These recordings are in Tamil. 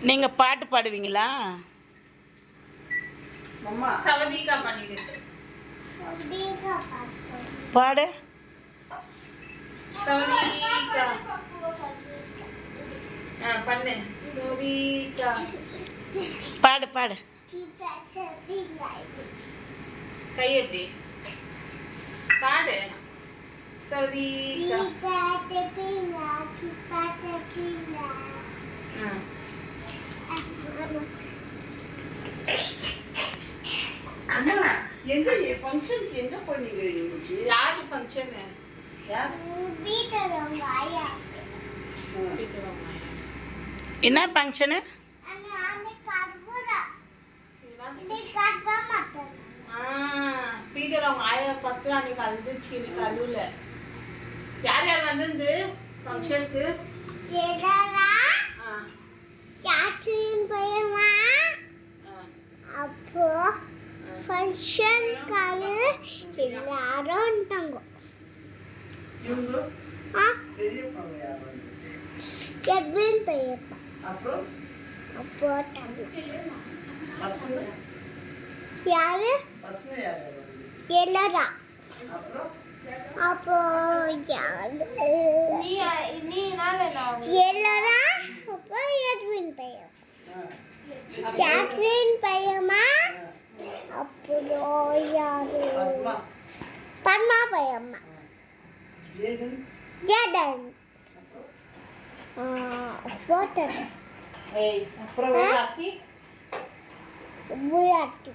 நீங்கள் பாட்டு பாடுவீங்களா? சவதிகா பண்ணிடு. பாடு. சவதிகா பண்ணு. சவதிகா பாடு பாடு. கையெட்டி பாடு. சவதிகா எங்க ஃபங்க்ஷனுக்கு எங்க போனீங்க இன்னைக்கு? யாரு ஃபங்க்ஷன்? என்ன ஃபங்க்ஷனு? பீட்டர் அவங்க ஆயா பத்து அன்னைக்கு அழுதுச்சு கழுவுல. யார் யார் வந்து ஃபங்க்ஷனுக்கு? அப்போ ஃபங்க்ஷன்காரு எல்லாரும் வந்துட்டாங்க. கெவின் பெரியப்பா அப்போ தம்பி யாரு எல்லாரா அப்போ எல்லாரா அப்போ எட்வின் பையன் கேட்ரின் பையமா அப்புறம் யாரு பர்மா பையம்மா ஜேடன் போட்டது அப்புறம் அத்தி புயாட்டி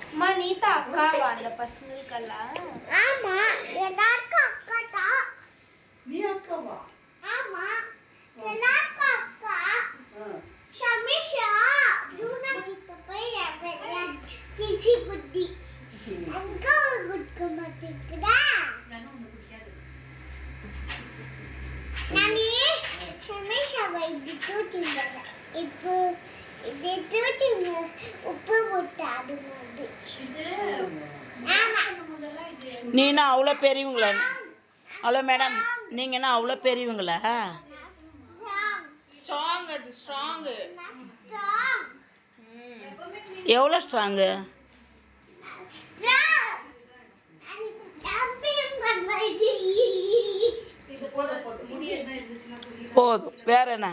அம்மா நீதா அக்காவா அந்த பசங்களுக்கெல்லாம்? ஆமா எல்லாருக்கும் அக்கா தான். நீ அக்காவா? ஆமா எல்லாருக்கும் அக்கா. ஷமிஷா ஜூனா கிட்ட போய் கிசி குட்டி அங்க குடிக்க மாட்டேங்குதா? நானே ஷமிஷாவை இப்படி தூக்கிட்டு இப்போ இது தூக்கி உப்பு போட்டு ஆடும்போது நீனா அவ்வளோ பெரியவங்களா? ஹலோ மேடம், நீங்கன்னா அவ்வளோ பெரியவங்களா? ஸ்ட்ராங். அது ஸ்ட்ராங். எவ்வளோ ஸ்ட்ராங்கு? போதும். வேற என்ன?